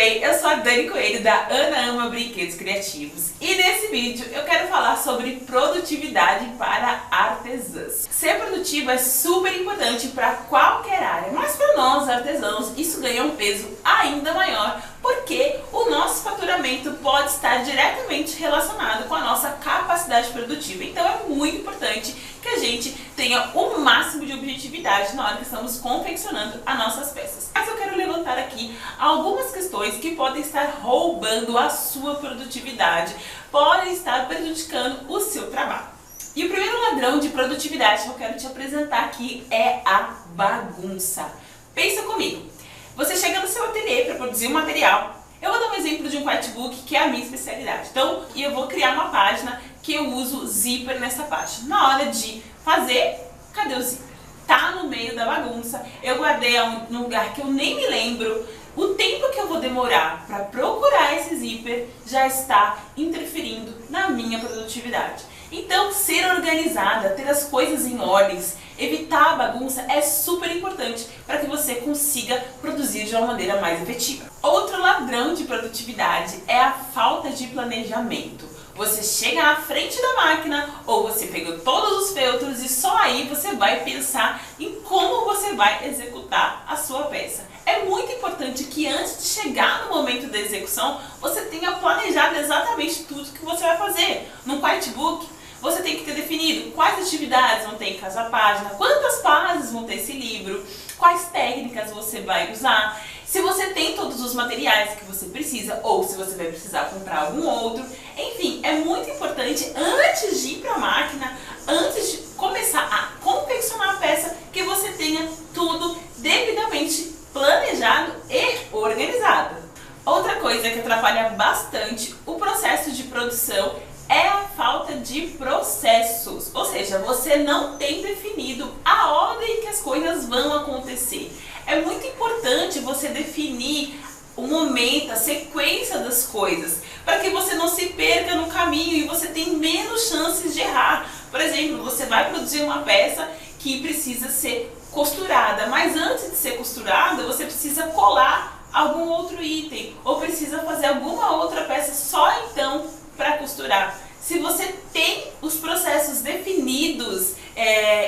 bem? Eu sou a Dani Coelho da Ana Ama Brinquedos Criativos e nesse vídeo eu quero falar sobre produtividade para artesãs. Ser produtivo é super importante para qualquer área, mas para nós artesãos isso ganha um peso ainda maior porque o nosso faturamento pode estar diretamente relacionado com a nossa capacidade produtiva. Então é muito importante que a gente tenha o máximo de objetividade na hora que estamos confeccionando as nossas peças. Mas eu quero levantar aqui algumas questões que podem estar roubando a sua produtividade, podem estar prejudicando o seu trabalho. E o primeiro ladrão de produtividade que eu quero te apresentar aqui é a bagunça. Pensa comigo, você chega no seu ateliê para produzir um material. Eu vou dar um exemplo de um quitebook que é a minha especialidade. Então, eu vou criar uma página que eu uso zíper nessa página. Na hora de fazer, cadê o zíper? Tá no meio da bagunça, eu guardei num lugar que eu nem me lembro. O tempo que eu vou demorar para procurar esse zíper já está interferindo na minha produtividade. Então, ser organizada, ter as coisas em ordens, evitar a bagunça é super importante para que você consiga produzir de uma maneira mais efetiva. Outro ladrão de produtividade é a falta de planejamento. Você chega na frente da máquina ou você pegou todos os feltros e só aí você vai pensar em como você vai executar a sua peça. É muito importante que antes de chegar no momento da execução, você tenha planejado exatamente tudo que você vai fazer. No quitebook, você tem que ter definido quais atividades vão ter em cada página, quantas páginas vão ter esse livro, quais técnicas você vai usar, se você tem todos os materiais que você precisa ou se você vai precisar comprar algum outro. Enfim, é muito importante antes de ir para a máquina, antes de começar a confeccionar a peça, que você tenha tudo devidamente planejado e organizado. Outra coisa que atrapalha bastante o processo de produção é a falta de processos, ou seja, você não tem definido a ordem que as coisas vão acontecer. É muito importante você definir o momento, a sequência das coisas, para que você não se perca no caminho e você tenha menos chances de errar. Por exemplo, você vai produzir uma peça que precisa ser costurada, mas antes de ser costurada, você precisa colar algum outro item, ou precisa fazer alguma outra peça só então para costurar. Se você tem os processos definidos,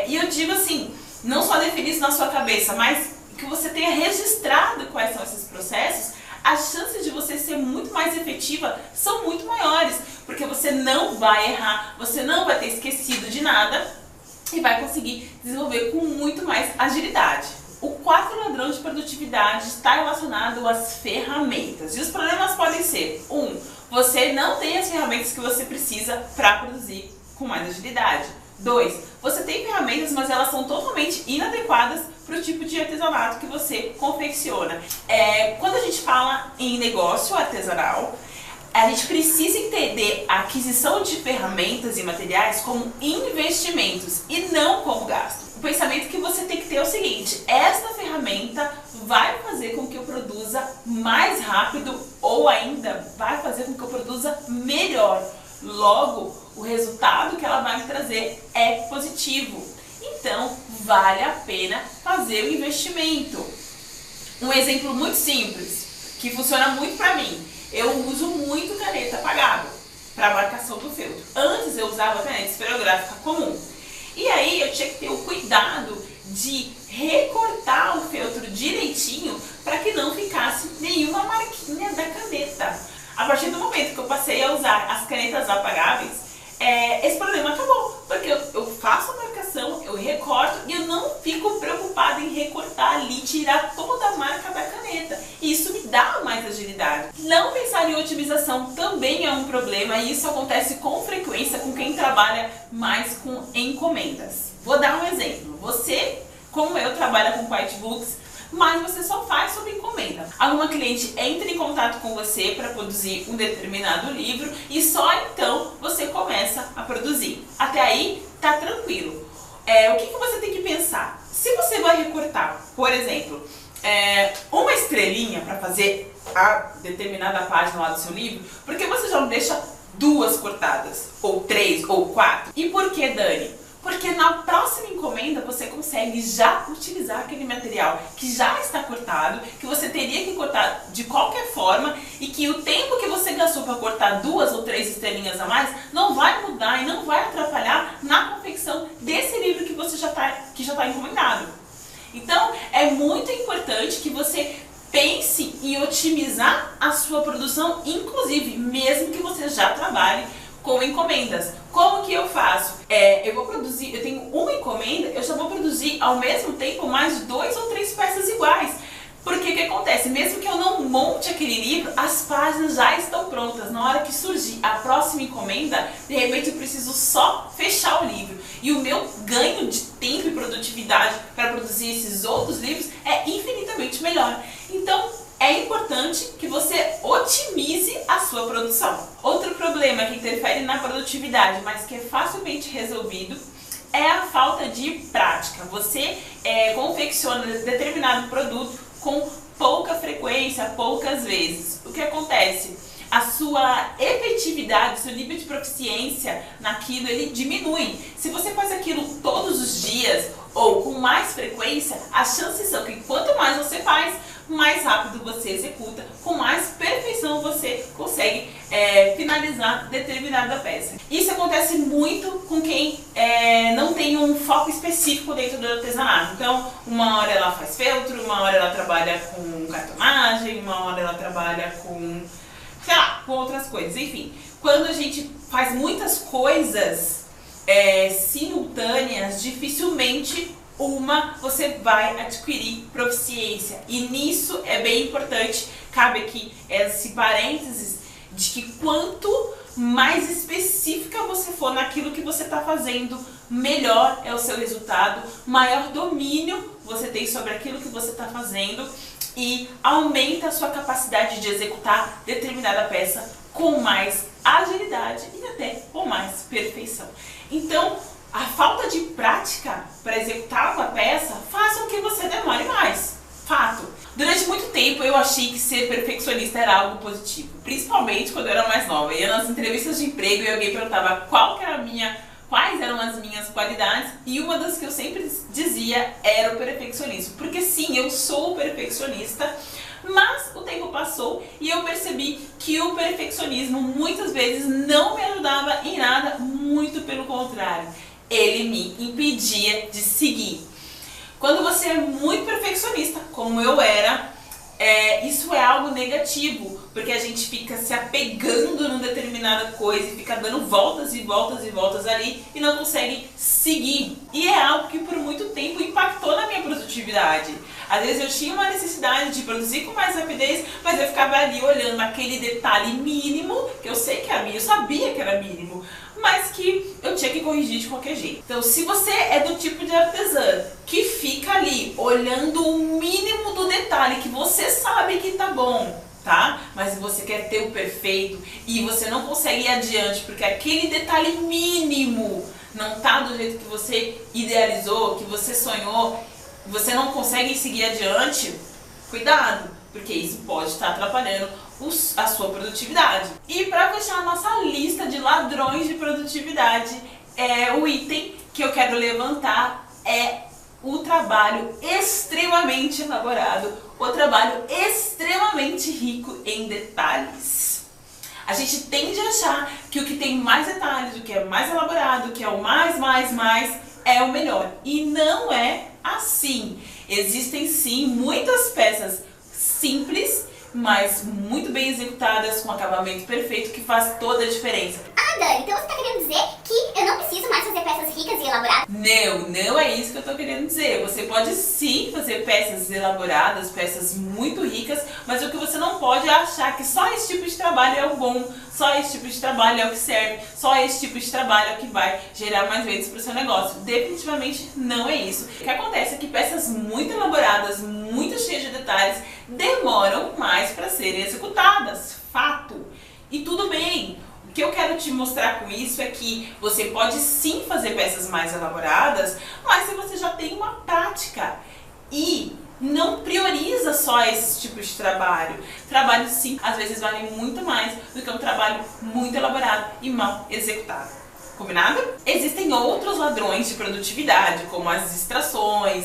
e eu digo assim, não só definidos na sua cabeça, mas que você tenha registrado quais são esses processos, as chances de você ser muito mais efetiva são muito maiores, porque você não vai errar, você não vai ter esquecido de nada e vai conseguir desenvolver com muito mais agilidade. O quarto ladrão de produtividade está relacionado às ferramentas. E os problemas podem ser: você não tem as ferramentas que você precisa para produzir com mais agilidade. 2, você tem ferramentas, mas elas são totalmente inadequadas para o tipo de artesanato que você confecciona. Quando a gente fala em negócio artesanal, a gente precisa entender a aquisição de ferramentas e materiais como investimentos e não como gasto. O pensamento que você tem que ter é o seguinte: esta ferramenta vai fazer com que eu produza mais rápido ou ainda vai fazer com que eu produza melhor. Logo, o resultado que ela vai me trazer é positivo. Então, vale a pena fazer o investimento. Um exemplo muito simples, que funciona muito para mim. Eu uso muito caneta apagável para marcação do feltro. Antes eu usava caneta esferográfica comum. E aí eu tinha que ter o cuidado de recortar o feltro direitinho para que não ficasse nenhuma marquinha da caneta. A partir do momento que eu passei a usar as canetas apagáveis, esse problema acabou, porque eu faço a marcação, eu recorto e eu não fico preocupada em recortar ali, tirar toda a marca da caneta. E isso me dá mais agilidade. Não pensar em otimização também é um problema e isso acontece com frequência com quem trabalha mais com encomendas. Vou dar um exemplo. Você, como eu, trabalha com quitebooks, mas você só faz sob encomenda. Alguma cliente entra em contato com você para produzir um determinado livro e só então você começa a produzir. Até aí tá tranquilo. O que você tem que pensar? Se você vai recortar, por exemplo, uma estrelinha para fazer a determinada página lá do seu livro, por que você já não deixa 2 cortadas? Ou 3, ou 4? E por que, Dani? Porque na próxima encomenda você consegue já utilizar aquele material que já está cortado, que você teria que cortar de qualquer forma e que o tempo que você gastou para cortar 2 ou 3 estrelinhas a mais não vai mudar e não vai atrapalhar na confecção desse livro que você já está encomendado. Então, é muito importante que você pense em otimizar a sua produção, inclusive, mesmo que você já trabalhe com encomendas. Como que eu faço? Eu tenho uma encomenda, eu já vou produzir ao mesmo tempo mais 2 ou 3 peças iguais. Porque o que acontece? Mesmo que eu não monte aquele livro, as páginas já estão prontas. Na hora que surgir a próxima encomenda, de repente eu preciso só fechar o livro. E o meu ganho de tempo e produtividade para produzir esses outros livros é infinitamente melhor. Então, é importante que você otimize a sua produção. Outro problema que interfere na produtividade, mas que é facilmente resolvido, é a falta de prática. Você confecciona determinado produto com pouca frequência, poucas vezes. O que acontece? A sua efetividade, seu nível de proficiência naquilo, ele diminui. Se você faz aquilo todos os dias ou com mais frequência, as chances são que quanto mais você faz, mais rápido você executa, com mais perfeição você consegue finalizar determinada peça. Isso acontece muito com quem não tem um foco específico dentro do artesanato. Então, uma hora ela faz feltro, uma hora ela trabalha com cartonagem, uma hora ela trabalha com, sei lá, com outras coisas. Enfim, quando a gente faz muitas coisas simultâneas, dificilmente você vai adquirir proficiência. E nisso é bem importante, cabe aqui esse parênteses, de que quanto mais específica você for naquilo que você está fazendo, melhor é o seu resultado, maior domínio você tem sobre aquilo que você está fazendo e aumenta a sua capacidade de executar determinada peça com mais agilidade e até com mais perfeição. Então, a falta de prática para executar uma peça faz com que você demore mais. Fato. Durante muito tempo eu achei que ser perfeccionista era algo positivo, principalmente quando eu era mais nova. Eu ia nas entrevistas de emprego e alguém perguntava quais eram as minhas qualidades, e uma das que eu sempre dizia era o perfeccionismo. Porque sim, eu sou perfeccionista, mas o tempo passou e eu percebi que o perfeccionismo muitas vezes não me ajudava em nada, muito pelo contrário. Ele me impedia de seguir. Quando você é muito perfeccionista, como eu era, isso é algo negativo, porque a gente fica se apegando numa determinada coisa e fica dando voltas e voltas e voltas ali e não consegue seguir. E é algo que por muito tempo impactou na minha produtividade. Às vezes eu tinha uma necessidade de produzir com mais rapidez, mas eu ficava ali olhando aquele detalhe mínimo, que eu sei que eu sabia que era mínimo, mas que eu tinha que corrigir de qualquer jeito. Então, se você é do tipo de artesã que fica ali olhando o mínimo do detalhe, que você sabe que tá bom, tá? Mas você quer ter o perfeito e você não consegue ir adiante porque aquele detalhe mínimo não tá do jeito que você idealizou, que você sonhou, você não consegue seguir adiante, cuidado, porque isso pode estar atrapalhando a sua produtividade. E para fechar a nossa lista de ladrões de produtividade, o item que eu quero levantar é o trabalho extremamente elaborado, o trabalho extremamente rico em detalhes. A gente tende a achar que o que tem mais detalhes, o que é mais elaborado, o que é o mais é o melhor. E não é assim. Existem sim muitas peças simples, mas muito bem executadas, com acabamento perfeito, que faz toda a diferença. Ah, Dani, então você tá querendo dizer que eu não preciso mais fazer peças ricas e elaboradas? Não é isso que eu tô querendo dizer. Você pode sim fazer peças elaboradas, peças muito ricas, mas o que você não pode é achar que só esse tipo de trabalho é o bom, só esse tipo de trabalho é o que serve, só esse tipo de trabalho é o que vai gerar mais vendas para o seu negócio. Definitivamente não é isso. O que acontece é que peças muito elaboradas, muito cheias de detalhes, demoram mais para serem executadas. Fato. E tudo bem. O que eu quero te mostrar com isso é que você pode sim fazer peças mais elaboradas, mas se você já tem uma prática e não prioriza só esse tipo de trabalho. Trabalho sim, às vezes vale muito mais do que um trabalho muito elaborado e mal executado. Combinado? Existem outros ladrões de produtividade, como as distrações,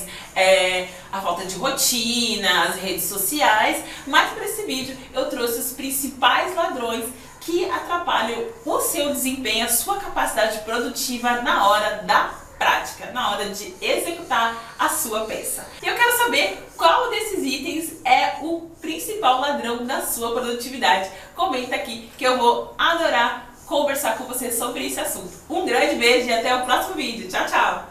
a falta de rotina, as redes sociais, mas para esse vídeo eu trouxe os principais ladrões que atrapalham o seu desempenho, a sua capacidade produtiva na hora da prática, na hora de executar a sua peça. E eu quero saber qual desses itens é o principal ladrão da sua produtividade. Comenta aqui que eu vou adorar conversar com você sobre esse assunto. Um grande beijo e até o próximo vídeo. Tchau, tchau!